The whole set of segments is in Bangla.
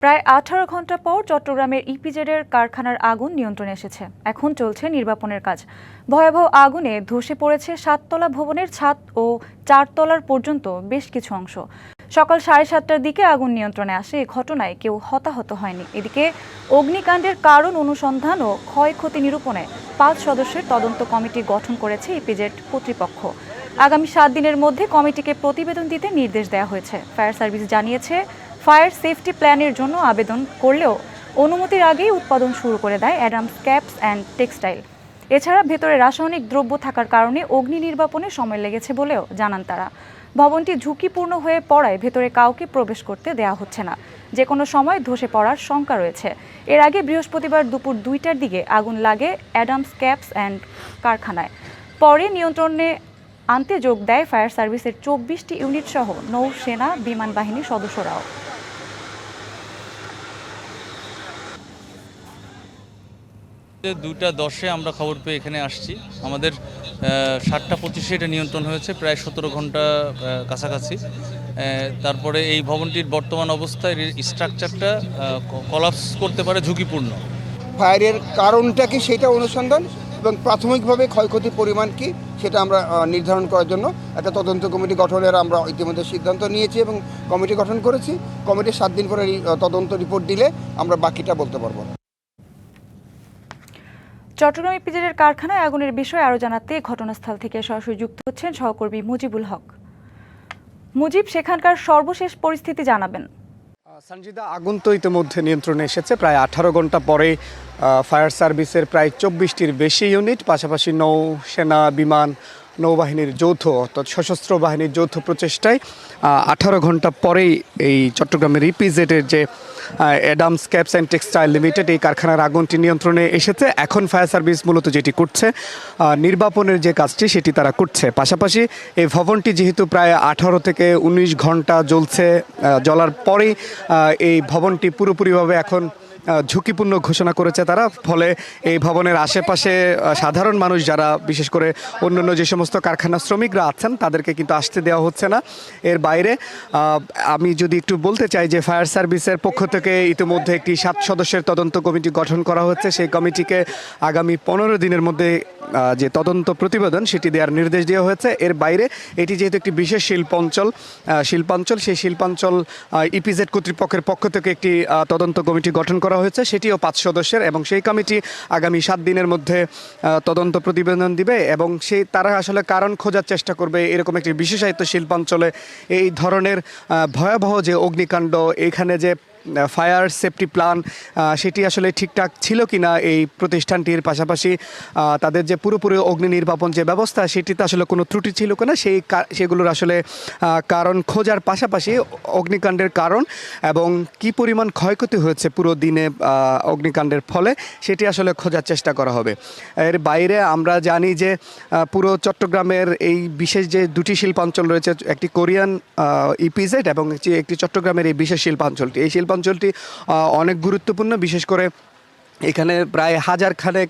প্রায় ১৮ ঘণ্টা পর চট্টগ্রামের ইপিজেডের কারখানার আগুন নিয়ন্ত্রণে এসেছে। এখন চলছে নির্বাপনের কাজ। ভয়াবহ আগুনে ধসে পড়েছে ৭তলা ভবনের ছাদ ও ৪ তলার পর্যন্ত বেশ কিছু অংশ। সকাল ৭:৩০টার দিকে আগুন নিয়ন্ত্রণে আসে। এ ঘটনায় কেউ হতাহত হয়নি। এদিকে অগ্নিকাণ্ডের কারণ অনুসন্ধান ও ক্ষয়ক্ষতি নিরূপণে ৫ সদস্যের তদন্ত কমিটি গঠন করেছে ইপিজেড কর্তৃপক্ষ। আগামী ৭ দিনের মধ্যে কমিটিকে প্রতিবেদন দিতে নির্দেশ দেওয়া হয়েছে। ফায়ার সার্ভিস জানিয়েছে, ফায়ার সেফটি প্ল্যানের জন্য আবেদন করলেও অনুমতির আগেই উৎপাদন শুরু করে দেয় অ্যাডামস ক্যাপস অ্যান্ড টেক্সটাইল। এছাড়া ভেতরে রাসায়নিক দ্রব্য থাকার কারণে অগ্নি নির্বাপনে সময় লেগেছে বলেও জানান তারা। ভবনটি ঝুঁকিপূর্ণ হয়ে পড়ায় ভেতরে কাউকে প্রবেশ করতে দেওয়া হচ্ছে না। যে কোনো সময় ধসে পড়ার শঙ্কা রয়েছে। এর আগে বৃহস্পতিবার দুপুর ২টার দিকে আগুন লাগে অ্যাডামস ক্যাপস অ্যান্ড কারখানায়। পরে নিয়ন্ত্রণে আনতে যোগ দেয় ফায়ার সার্ভিসের ২৪টি ইউনিট সহ নৌসেনা বিমান বাহিনীর সদস্যরাও। ২টা ১০-এ আমরা খবর পেয়ে এখানে আসছি। আমাদের ৭টা ২৫-এ এটা নিয়ন্ত্রণ হয়েছে, প্রায় ১৭ ঘন্টা কাছাকাছি। তারপরে এই ভবনটির বর্তমান অবস্থায় স্ট্রাকচারটা কলাপস করতে পারে, ঝুঁকিপূর্ণ। ফায়ারের কারণটা কি সেটা অনুসন্ধান এবং প্রাথমিকভাবে ক্ষয়ক্ষতির পরিমাণ কি সেটা আমরা নির্ধারণ করার জন্য একটা তদন্ত কমিটি গঠনের আমরা ইতিমধ্যে সিদ্ধান্ত নিয়েছি এবং কমিটি গঠন করেছি। কমিটি ৭ দিন পরে তদন্ত রিপোর্ট দিলে আমরা বাকিটা বলতে পারবো। চট্টগ্রাম ইপিজেডের কারখানায় আগুনের বিষয়ে আরও জানাতে ঘটনাস্থল থেকে সরাসরি যুক্ত হচ্ছেন সহকর্মী মুজিবুল হক। মুজিব, সেখানকার সর্বশেষ পরিস্থিতি জানাবেন। সঞ্জিদা, আগুন তো ইতিমধ্যে নিয়ন্ত্রণে এসেছে। প্রায় ১৮ ঘন্টা পরে ফায়ার সার্ভিসের প্রায় ২৪টির বেশি ইউনিট, পাশাপাশি নৌসেনা বিমান নৌবাহিনীর যৌথ অর্থাৎ সশস্ত্র বাহিনীর যৌথ প্রচেষ্টায় ১৮ ঘন্টা পরেই এই চট্টগ্রামের ইপিজেডের যে Adams caps and textile limited এই কারখানার আগুনটি নিয়ন্ত্রণে এসেছে। এখন ফায়ার সার্ভিস মূলত যেটি করছে, নির্বাপনের যে কাজটি সেটি তারা করছে। পাশাপাশি এই ভবনটি যেহেতু প্রায় ১৮ থেকে ১৯ ঘন্টা জ্বলার পরেই এই ভবনটি পুরোপুরিভাবে এখন ঝুঁকিপূর্ণ ঘোষণা করেছে তারা। ফলে এই ভবনের আশেপাশে সাধারণ মানুষ যারা, বিশেষ করে অন্যান্য যে সমস্ত কারখানা শ্রমিকরা আছেন, তাদেরকে কিন্তু আসতে দেওয়া হচ্ছে না। এর বাইরে আমি যদি একটু বলতে চাই যে ফায়ার সার্ভিসের পক্ষ থেকে ইতিমধ্যে একটি ৭ সদস্যের তদন্ত কমিটি গঠন করা হচ্ছে। সেই কমিটিকে আগামী ১৫ দিনের মধ্যে যে তদন্ত প্রতিবেদন সেটি দেওয়ার নির্দেশ দেওয়া হয়েছে। এর বাইরে এটি যেহেতু একটি বিশেষ শিল্পাঞ্চল, সেই শিল্পাঞ্চল ইপিজেড কর্তৃপক্ষের পক্ষ থেকে একটি তদন্ত কমিটি গঠন করা হয়েছে, সেটিও ৫ সদস্যের, এবং সেই কমিটি আগামী ৭ দিনের মধ্যে তদন্ত প্রতিবেদন দিবে এবং তারা আসলে কারণ খোঁজার চেষ্টা করবে এরকম একটি বিশেষায়িত শিল্পাঞ্চলে এই ধরনের ভয়াবহ যে অগ্নিকাণ্ড, এখানে যে ফায়ার সেফটি প্ল্যান সেটি আসলে ঠিকঠাক ছিল কিনা এই প্রতিষ্ঠানটির, পাশাপাশি তাদের যে পুরোপুরি অগ্নি নির্বাপন যে ব্যবস্থা সেটিতে আসলে কোনো ত্রুটি ছিল কিনা সেগুলোর আসলে কারণ খোঁজার পাশাপাশি অগ্নিকাণ্ডের কারণ এবং কি পরিমাণ ক্ষয়ক্ষতি হয়েছে পুরো দিনে অগ্নিকাণ্ডের ফলে সেটি আসলে খোঁজার চেষ্টা করা হবে। এর বাইরে আমরা জানি যে পুরো চট্টগ্রামের এই বিশেষ যে দুটি শিল্পাঞ্চল রয়েছে, একটি কোরিয়ান ইপিজেড এবং একটি চট্টগ্রামের এই বিশেষ শিল্পাঞ্চলটি, এই শিল্পাঞ্চলটি অনেক গুরুত্বপূর্ণ। বিশেষ করে এখানে প্রায় ১০০০ খানেক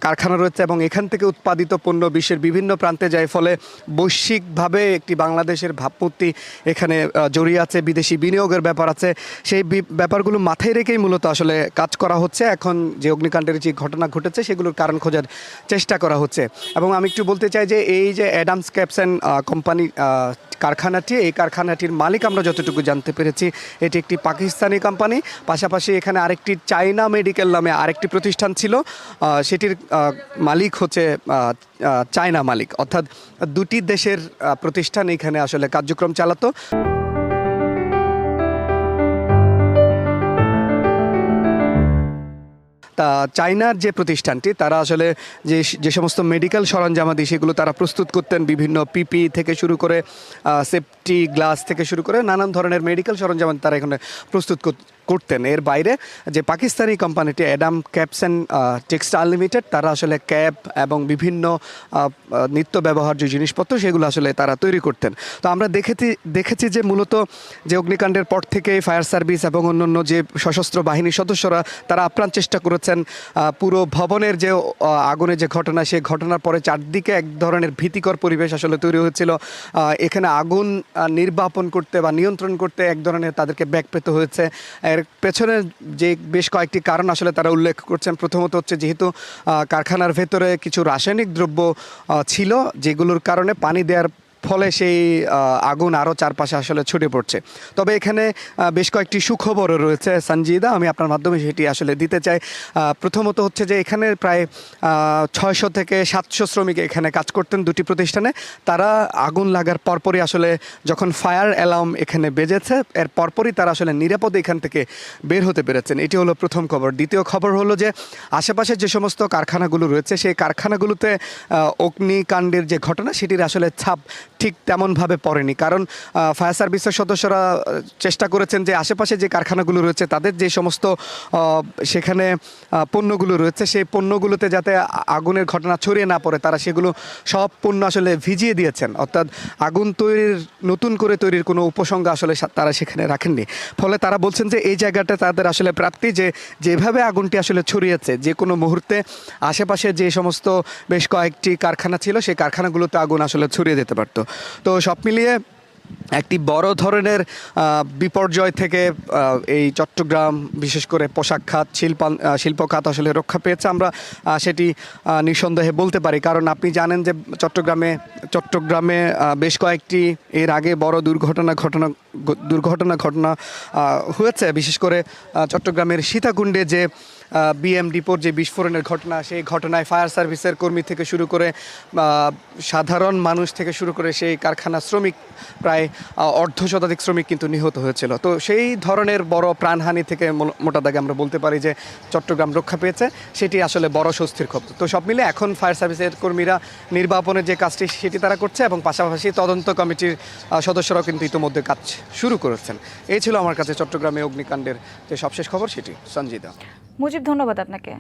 কারখানা রয়েছে এবং এখান থেকে উৎপাদিত পণ্য বিশ্বের বিভিন্ন প্রান্তে যায়। ফলে বৈশ্বিকভাবে একটি বাংলাদেশের ভাবমূর্তি এখানে জড়িয়ে আছে, বিদেশি বিনিয়োগের ব্যাপার আছে। সেই ব্যাপারগুলো মাথায় রেখেই মূলত আসলে কাজ করা হচ্ছে। এখন যে অগ্নিকাণ্ডের যে ঘটনা ঘটেছে সেগুলোর কারণ খোঁজার চেষ্টা করা হচ্ছে। এবং আমি একটু বলতে চাই যে এই যে অ্যাডামস ক্যাপস অ্যান্ড কোম্পানি কারখানাটি, এই কারখানাটির মালিক আমরা যতটুকু জানতে পেরেছি এটি একটি পাকিস্তানি কোম্পানি। পাশাপাশি এখানে আরেকটি চায়না মেডিকেল নামে আরেকটি প্রতিষ্ঠান ছিল, সেটির মালিক হচ্ছে চায়না মালিক, অর্থাৎ দুটি দেশের প্রতিষ্ঠান এখানে আসলে কার্যক্রম চালাতো। তা চায়নার যে প্রতিষ্ঠানটি, তারা আসলে যে সমস্ত মেডিকেল সরঞ্জামাদি সেগুলো তারা প্রস্তুত করতেন, বিভিন্ন পিপি থেকে শুরু করে সেফটি গ্লাস থেকে শুরু করে নানান ধরনের মেডিকেল সরঞ্জাম তারা এখানে প্রস্তুত করতেন। এর বাইরে যে পাকিস্তানি কোম্পানিটি Adam caps and textile limited, তারা আসলে ক্যাপ এবং বিভিন্ন নিত্য ব্যবহার্য জিনিসপত্র সেগুলো আসলে তারা তৈরি করতেন। তো আমরা দেখেছি যে মূলত যে অগ্নিকাণ্ডের পর থেকে ফায়ার সার্ভিস এবং অন্যান্য যে সশস্ত্র বাহিনীর সদস্যরা তারা আপ্রাণ চেষ্টা করেছেন পুরো ভবনের যে আগুনের যে ঘটনা, সেই ঘটনার পরে চারদিকে এক ধরনের ভীতিকর পরিবেশ আসলে তৈরি হয়েছিল। এখানে আগুন নির্বাপন করতে বা নিয়ন্ত্রণ করতে এক ধরনের তাদেরকে ব্যাগ পেতে হয়েছে। এর পেছনে যে বেশ কয়েকটি কারণ আসলে তারা উল্লেখ করছেন। প্রথমত হচ্ছে যেহেতু কারখানার ভেতরে কিছু রাসায়নিক দ্রব্য ছিল, যেগুলোর কারণে পানি দেওয়ার ফলে সেই আগুন আরও চারপাশে আসলে ছড়িয়ে পড়ছে। তবে এখানে বেশ কয়েকটি সুখবরও রয়েছে সঞ্জিদা, আমি আপনার মাধ্যমে সেটি আসলে দিতে চাই। প্রথমত হচ্ছে যে এখানে প্রায় 600 থেকে 700 শ্রমিক এখানে কাজ করতেন দুটি প্রতিষ্ঠানে। তারা আগুন লাগার পরপরই আসলে যখন ফায়ার অ্যালার্ম এখানে বেজেছে এর পরপরই তারা আসলে নিরাপদে এখান থেকে বের হতে পেরেছেন। এটি হলো প্রথম খবর। দ্বিতীয় খবর হলো যে আশেপাশে যে সমস্ত কারখানাগুলো রয়েছে সেই কারখানাগুলোতে অগ্নিকাণ্ডের যে ঘটনা সেটির আসলে ছাপ ঠিক তেমনভাবে পড়েনি, কারণ ফায়ার সার্ভিসের সদস্যরা চেষ্টা করেছেন যে আশেপাশে যে কারখানাগুলো রয়েছে তাদের যে সমস্ত সেখানে পণ্যগুলো রয়েছে সেই পণ্যগুলোতে যাতে আগুনের ঘটনা ছড়িয়ে না পড়ে তারা সেগুলো সব পণ্য আসলে ভিজিয়ে দিয়েছেন, অর্থাৎ আগুন নতুন করে তৈরির কোনো উপসংখ্যা আসলে তারা সেখানে রাখেননি। ফলে তারা বলছেন যে এই জায়গাটা তাদের আসলে প্রাপ্তি, যে যেভাবে আগুনটি আসলে ছড়িয়েছে যে কোনো মুহূর্তে আশেপাশে যে সমস্ত বেশ কয়েকটি কারখানা ছিল সেই কারখানাগুলোতে আগুন আসলে ছড়িয়ে যেতে পারতো। তো সব মিলিয়ে একটি বড় ধরনের বিপর্যয় থেকে এই চট্টগ্রাম বিশেষ করে পোশাক খাত শিল্প খাত আসলে রক্ষা পেয়েছে, আমরা সেটি নিঃসন্দেহে বলতে পারি। কারণ আপনি জানেন যে চট্টগ্রামে বেশ কয়েকটি এর আগে বড় দুর্ঘটনা হয়েছে। বিশেষ করে চট্টগ্রামের সীতাকুণ্ডে যে বিএম ডিপোর যে বিস্ফোরণের ঘটনা, সেই ঘটনায় ফায়ার সার্ভিসের কর্মী থেকে শুরু করে সাধারণ মানুষ থেকে শুরু করে সেই কারখানা শ্রমিক প্রায় অর্ধশতাধিক শ্রমিক কিন্তু নিহত হয়েছিল। তো সেই ধরনের বড় প্রাণহানি থেকে মোটা দাগে আমরা বলতে পারি যে চট্টগ্রাম রক্ষা পেয়েছে, সেটি আসলে বড় স্বস্তির খবর। তো সব মিলে এখন ফায়ার সার্ভিসের কর্মীরা নির্বাপনের যে কাজটি সেটি তারা করছে এবং পাশাপাশি তদন্ত কমিটির সদস্যরাও কিন্তু ইতিমধ্যে কাজ শুরু করেছেন। এই ছিল আমার কাছে চট্টগ্রামে অগ্নিকাণ্ডের যে সবশেষ খবর সেটি। সঞ্জিদা। মুজিব, ধন্যবাদ আপনাকে।